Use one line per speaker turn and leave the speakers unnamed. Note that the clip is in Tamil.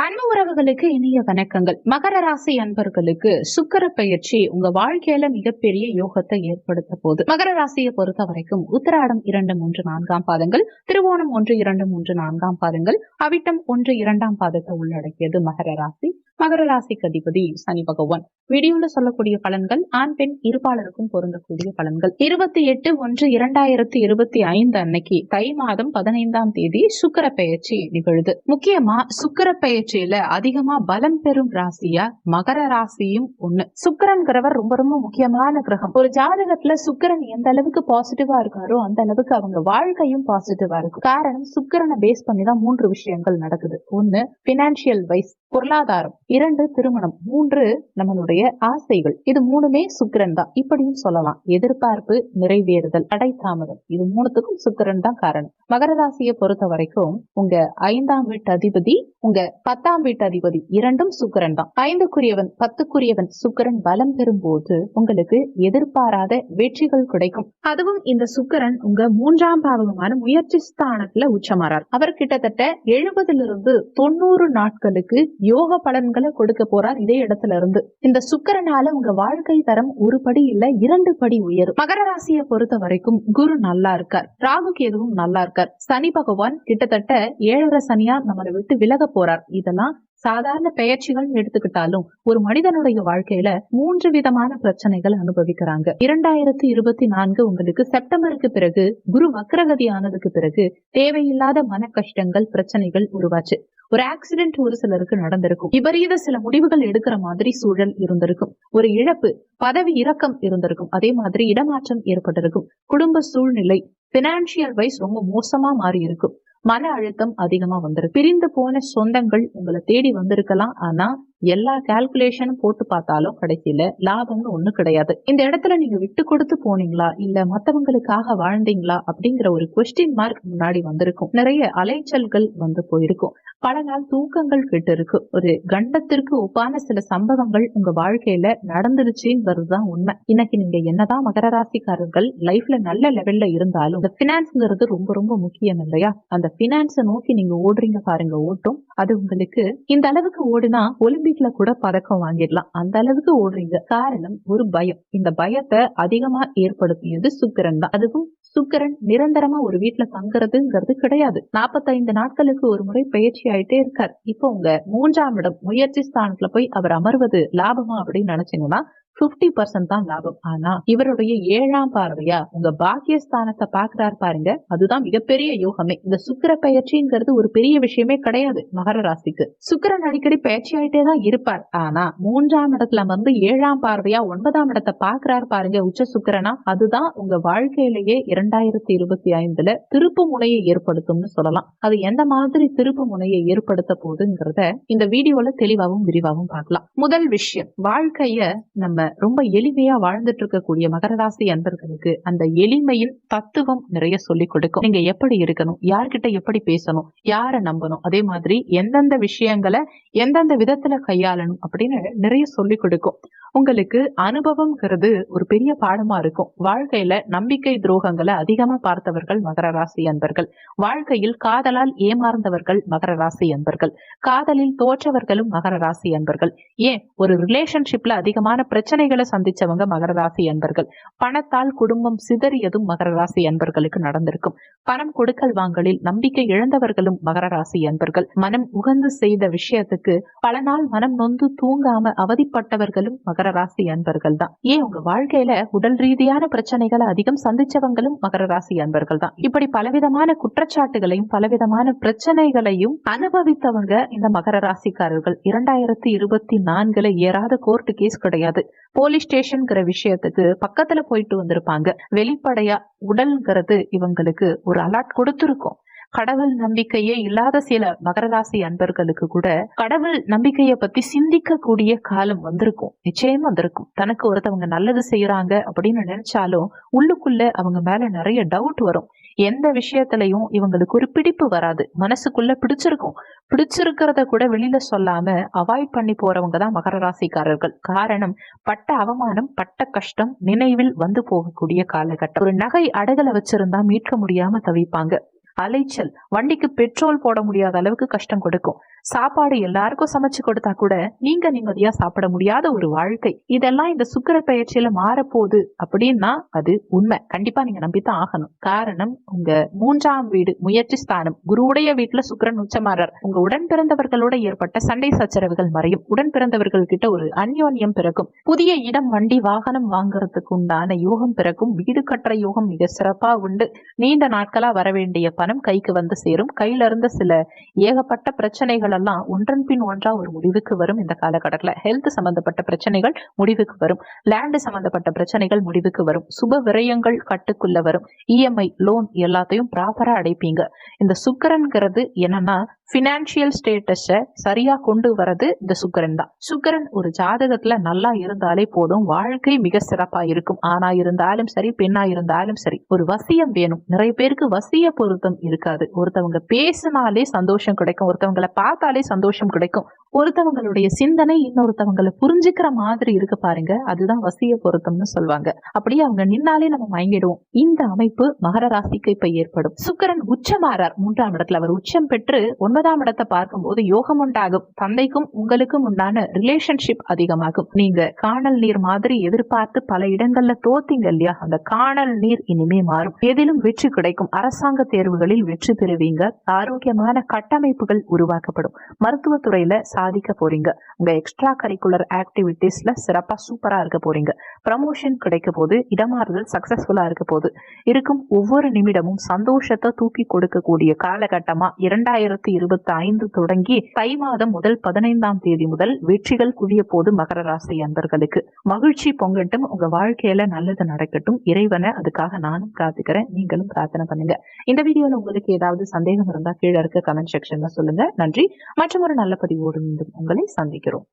அன்பு உறவுகளுக்கு இனிய வணக்கங்கள். மகர ராசி அன்பர்களுக்கு சுக்கிர பயிற்சி உங்க வாழ்க்கையில மிகப்பெரிய யோகத்தை ஏற்படுத்த போகுது. மகர ராசியை பொறுத்த வரைக்கும் உத்திராடம் 2, 3, 4ஆம் பாதங்கள், திருவோணம் 1, 2, 3, 4ஆம் பாதங்கள், அவிட்டம் 1, 2ஆம் பாதத்தை உள்ளடக்கியது மகர ராசி. மகர ராசிக்கு அதிபதி சனி பகவான். வீடியோல சொல்லக்கூடிய பலன்கள் ஆண் பெண் இருபாலருக்கும் பொருந்தக்கூடிய பலன்கள். 28/1/2025 அன்னைக்கு தை மாதம் 15ஆம் தேதி சுக்கிர பயிற்சி நிகழுது. முக்கியமா சுக்கிர பயிற்சியில அதிகமா பலம் பெறும் ராசியா மகர ராசியும் ஒண்ணு. சுக்கிரன்கிறவர் ரொம்ப ரொம்ப முக்கியமான கிரகம். ஒரு ஜாதகத்துல சுக்கிரன் எந்த அளவுக்கு பாசிட்டிவா இருக்காரோ அந்த அளவுக்கு அவங்க வாழ்க்கையும் பாசிட்டிவா இருக்கும். காரணம் சுக்கிரனை பேஸ் பண்ணி தான் 3 விஷயங்கள் நடக்குது. 1 பினான்சியல் வைஸ், பொருளாதாரம். 2 திருமணம். 3 நம்மளுடைய ஆசைகள். இது 3மே சுக்கிரன் தான். இப்படியும் சொல்லலாம். எதிர்பார்ப்பு நிறைவேறுதல், தடை தாமதம், இது 3த்துக்கும் சுக்கிரன் தான் காரணம். மகர ராசியை பொறுத்த வரைக்கும் உங்க 5ஆம் வீட்டு அதிபதி, உங்க 10ஆம் வீட்டு அதிபதி இரண்டும் சுக்கிரன் தான். 5க்குரியவன் 10க்குரியவன் சுக்கிரன் பலம் பெறும் போது உங்களுக்கு எதிர்பாராத வெற்றிகள் கிடைக்கும். அதுவும் இந்த சுக்கிரன் உங்க 3ஆம் பாவகமான முயற்சி ஸ்தானத்துல உச்சமாறார். அவர் கிட்டத்தட்ட 70 நாட்களுக்கு யோக பலன்களை கொடுக்க போறார் இதே இடத்துல இருந்து. இந்த சுக்கிரனால உங்க வாழ்க்கை தரம் ஒரு படி இல்ல 2 படி உயரும். மகர ராசியை பொறுத்த வரைக்கும் குரு நல்லா இருக்கார், ராகு கேதுவும் நல்லா இருக்கார். சனி பகவான் கிட்டத்தட்ட 7.5 சனியா நம்மளை விட்டு விலக போறார். இதெல்லாம் சாதாரண பெயர்ச்சிகள் எடுத்துக்கிட்டாலும் ஒரு மனிதனுடைய வாழ்க்கையில 3 விதமான பிரச்சனைகள் அனுபவிக்கிறாங்க. 2024 உங்களுக்கு செப்டம்பருக்கு பிறகு குரு வக்ரகதி ஆனதுக்கு பிறகு தேவையில்லாத மன கஷ்டங்கள், பிரச்சனைகள் உருவாச்சு. ஒரு ஆக்சிடென்ட் ஒரு சிலருக்கு நடந்திருக்கும். விபரீத சில முடிவுகள் எடுக்கிற மாதிரி சூழல் இருந்திருக்கும். ஒரு இழப்பு, பதவி இறக்கம் இருந்திருக்கும். அதே மாதிரி இடமாற்றம் ஏற்பட்டிருக்கும். குடும்ப சூழ்நிலை பினான்சியல் வைஸ் ரொம்ப மோசமா மாறி இருக்கும். மன அழுத்தம் அதிகமா வந்திருக்கு. பிரிந்து போன சொந்தங்கள் உங்களை தேடி வந்திருக்கலாம். ஆனா எல்லா கால்குலேஷனும் போட்டு பார்த்தாலும் கடைசியில லாபம்னு ஒண்ணு கிடையாது. இந்த இடத்துல நீங்க விட்டு கொடுத்து போனீங்களா இல்ல மத்தவங்களுக்காக வாழ்ந்தீங்களா அப்படிங்கிற ஒரு கொஸ்டின் மார்க் முன்னாடி வந்திருக்கும். நிறைய அலைச்சல்கள் வந்து போயிருக்கும். பல நாள் தூக்கங்கள் கெட்டு இருக்கு. ஒரு கண்டத்திற்கு ஒப்பான சில சம்பவங்கள் உங்க வாழ்க்கையில நடந்துருச்சுங்கிறதுதான் உண்மை. இன்னைக்கு நீங்க என்னதான் மகர ராசிக்காரர்கள் லைஃப்ல நல்ல லெவல்ல இருந்தாலும் இந்த பினான்ஸ்ங்கிறது ரொம்ப ரொம்ப முக்கியம் இல்லையா? அந்த பினான்ஸை நோக்கி நீங்க ஓடுறீங்க பாருங்க, ஓட்டும். அது உங்களுக்கு இந்த அளவுக்கு ஓடுனா ஒலிம்பிக்ல கூட பதக்கம் வாங்கிடலாம். அந்த அளவுக்கு ஓடுறீங்க. காரணம் ஒரு பயம். இந்த பயத்தை அதிகமா ஏற்படுத்தியது சுக்கிரன் தான். அதுவும் சுக்கிரன் நிரந்தரமா ஒரு வீட்டுல தங்குறதுங்கிறது கிடையாது. 45 நாட்களுக்கு ஒரு முறை பயிற்சி ஆயிட்டே இருக்கார். இப்போ உங்க 3ஆம் இடம் முயற்சி ஸ்தானத்துல போய் அவர் அமர்வது லாபமா அப்படின்னு நினைச்சீங்கன்னா 50% தான் லாபம். ஆனா இவருடைய 7ஆம் பார்வையா உங்க பாக்கியஸ்தானத்தை பாக்குறாரு பாருங்க, அதுதான் மிகப்பெரிய யோகமே. இந்த சுக்கிர பயிற்சிங்கிறது ஒரு பெரிய விஷயமே கிடையாது மகர ராசிக்கு. சுக்கிரன் அடிக்கடி பயிற்சி ஆயிட்டே தான் இருப்பார். ஆனா 3ஆம் இடத்துல வந்து 7ஆம் பார்வையா 9ஆம் இடத்தை பாக்குறாரு பாருங்க, உச்ச சுக்கிரனா. அதுதான் உங்க வாழ்க்கையிலேயே 2025 திருப்பு முனையை ஏற்படுத்தும்னு சொல்லலாம். அது எந்த மாதிரி திருப்பு முனையை ஏற்படுத்த போகுதுங்கிறத இந்த வீடியோல தெளிவாகவும் விரிவாகவும் பார்க்கலாம். முதல் விஷயம், வாழ்க்கைய நம்ம ரொம்ப எளிமையா வாழ்ந்துட்டு இருக்கக்கூடிய மகர ராசி அன்பர்களுக்கு அந்த எளிமையின் தத்துவம் நிறைய சொல்லிக் கொடுக்கும். நீங்க எப்படி இருக்கணும், யார்கிட்ட எப்படி பேசணும், யாரை நம்பணும், அதே மாதிரி எந்தெந்த விஷயங்களை எந்தெந்த விதத்துல கையாளணும் அப்படின்னு நிறைய சொல்லிக் கொடுக்கும். உங்களுக்கு அனுபவம்ங்கிறது ஒரு பெரிய பாடமா இருக்கும். வாழ்க்கையில நம்பிக்கை துரோகங்களை அதிகமா பார்த்தவர்கள் மகர ராசி அன்பர்கள். வாழ்க்கையில் காதலால் ஏமாறந்தவர்கள் மகர ராசி அன்பர்கள். காதலில் தோற்றவர்களும் மகர ராசி அன்பர்கள். ஏன் ஒரு ரிலேஷன்ஷிப்ல அதிகமான பிரச்சனைகளை சந்திச்சவங்க மகர ராசி அன்பர்கள். பணத்தால் குடும்பம் சிதறியதும் மகர ராசி அன்பர்களுக்கு நடந்திருக்கும். பணம் கொடுக்கல் வாங்கலில் நம்பிக்கை இழந்தவர்களும் மகர ராசி அன்பர்கள். மனம் உகந்து செய்த விஷயத்துக்கு பல நாள் மனம் நொந்து தூங்காம அவதிப்பட்டவர்களும் மகர ராசி அன்பர்கள் தான். ஏன் உங்க வாழ்க்கையில உடல் ரீதியான பிரச்சனைகளை அதிகம் சந்திச்சவங்களும் மகர ராசி அன்பர்கள் தான். இப்படி பலவிதமான குற்றச்சாட்டுகளையும் பலவிதமான பிரச்சனைகளையும் அனுபவித்தவங்க இந்த மகர ராசிக்காரர்கள். 2024 ஏறாத கோர்ட் கேஸ் கிடையாது. போலீஸ் ஸ்டேஷன்ங்கிற விஷயத்துக்கு பக்கத்துல போயிட்டு வந்திருப்பாங்க. வெளிப்படையா உடல்ங்கிறது இவங்களுக்கு ஒரு அலர்ட் கொடுத்திருக்கும். கடவுள் நம்பிக்கையே இல்லாத சில மகர ராசி அன்பர்களுக்கு கூட கடவுள் நம்பிக்கையை பத்தி சிந்திக்க கூடிய காலம் வந்திருக்கும். நிச்சயமா வந்திருக்கும். தனக்கு ஒருத்தவங்க நல்லது செய்யறாங்க அப்படின்னு நினைச்சாலும் உள்ளுக்குள்ள அவங்க மேல நிறைய டவுட் வரும். எந்த விஷயத்திலையும் இவங்களுக்கு ஒரு பிடிப்பு வராது. மனசுக்குள்ள பிடிச்சிருக்கும். பிடிச்சிருக்கிறத கூட வெளியில சொல்லாம அவாய்ட் பண்ணி போறவங்க தான் மகர ராசிக்காரர்கள். காரணம், பட்ட அவமானம், பட்ட கஷ்டம் நினைவில் வந்து போகக்கூடிய காலகட்டம். ஒரு நகை அடகலை வச்சிருந்தா மீட்க முடியாம தவிப்பாங்க. அலைச்சல், வண்டிக்கு பெட்ரோல் போட முடியாத அளவுக்கு கஷ்டம் கொடுக்கும். சாப்பாடு எல்லாருக்கும் சமைச்சு கொடுத்தா கூட நீங்க நிம்மதியா சாப்பிட முடியாத ஒரு வாழ்க்கை. இதெல்லாம் இந்த சுக்கிர பெயர்ச்சியில மாறப்போகுது அப்படின்னா அது உண்மை. கண்டிப்பா நீங்க நம்பித்தான் ஆகணும். காரணம், உங்க 3ஆம் வீடு முயற்சி ஸ்தானம், குருவுடைய வீட்டுல சுக்கிரன் உச்சமாறார். உங்க உடன் பிறந்தவர்களோட ஏற்பட்ட சண்டை சச்சரவுகள் மறையும். உடன் பிறந்தவர்கள் கிட்ட ஒரு அந்யோன்யம் பிறக்கும். புதிய இடம், வண்டி, வாகனம் வாங்குறதுக்கு உண்டான யோகம் பிறக்கும். வீடு கட்டுற யோகம் மிக சிறப்பா உண்டு. நீண்ட நாட்களா வர வேண்டிய பணம் கைக்கு வந்து சேரும். கையில இருந்த சில ஏகப்பட்ட பிரச்சனைகள் எல்லாம் ஒன்றன் பின் ஒன்றா ஒரு முடிவுக்கு வரும். இந்த காலகட்டத்துல ஹெல்த் சம்பந்தப்பட்ட பிரச்சனைகள் முடிவுக்கு வரும். லேண்ட் சம்பந்தப்பட்ட பிரச்சனைகள் முடிவுக்கு வரும். சுப விரயங்கள் கட்டுக்குள்ள வரும். இஎம்ஐ, லோன் எல்லாத்தையும் ப்ராப்பரா அடைப்பீங்க. இந்த சுக்கிரன்கிறது என்னன்னா, பினான்சியல் ஸ்டேட்டஸ சரியா கொண்டு வரது இந்த சுக்கிரன் தான். சுக்கிரன் ஒரு ஜாதகத்துல நல்லா இருந்தாலே போதும், வாழ்க்கை மிக சிறப்பா இருக்கும். ஆணா இருந்தாலும் சரி, பெண்ணா இருந்தாலும் சரி, ஒரு வசியம் வேணும். நிறைய பேருக்கு வசிய பொருத்தம் இருக்காது. ஒருத்தவங்க பேசினாலே சந்தோஷம் கிடைக்கும், ஒருத்தவங்களை பார்த்தாலே சந்தோஷம் கிடைக்கும், ஒருத்தவங்களுடைய சிந்தனை இன்னொருத்தவங்களை புரிஞ்சுக்கிற மாதிரி இருக்கு பாருங்க, அதுதான் வசிய பொருத்தம்னு சொல்லுவாங்க. அப்படியே அவங்க நின்னாலே நம்ம மயங்கிடுவோம். இந்த அமைப்பு மகர ராசிக்கு இப்ப ஏற்படும். சுக்கிரன் உச்சமாறார் 3ஆம் இடத்துல. அவர் உச்சம் பெற்று 9ஆம் இடத்தை பார்க்கும்போது யோகம் உண்டாகும். தந்தைக்கும் உங்களுக்கும் உண்டான ரிலேஷன்ஷிப் அதிகமாகும். நீங்க காணல் நீர் மாதிரி எதிர்பார்த்து பல இடங்கள்ல தோத்தீங்க இல்லையா, அந்த காணல் நீர் இனிமே மாறும். எதிலும் வெற்றி கிடைக்கும். அரசாங்க தேர்வுகளில் வெற்றி பெறுவீங்க. ஆரோக்கியமான கட்டமைப்புகள் உருவாக்கப்படும். மருத்துவத்துறையில சாதிக்க போறீங்க. உங்க எக்ஸ்ட்ரா கரிக்குலர் ஆக்டிவிட்டிஸ்ல சிறப்பா சூப்பரா இருக்க போறீங்க. ப்ரமோஷன் கிடைக்க போது, இடமாறுதல் சக்சஸ்ஃபுல்லா இருக்க போது. இருக்கும் ஒவ்வொரு நிமிடமும் சந்தோஷத்தை தூக்கி கொடுக்கக்கூடிய காலகட்டமா 2025 தொடங்கி தை மாதம் முதல் 15ஆம் தேதி முதல் வெற்றிகள் குவிய போது மகர ராசி அன்பர்களுக்கு மகிழ்ச்சி பொங்கட்டும். உங்க வாழ்க்கையில நல்லது நடக்கட்டும். இறைவனை அதுக்காக நானும் பிரார்த்திக்கிறேன். நீங்களும் பிரார்த்தனை பண்ணுங்க. இந்த வீடியோல உங்களுக்கு ஏதாவது சந்தேகம் இருந்தா கீழே இருக்க கமெண்ட் செக்ஷன்ல சொல்லுங்க. நன்றி. மற்றும் ஒரு நல்ல பதிவோடு மீண்டும் உங்களை சந்திக்கிறோம்.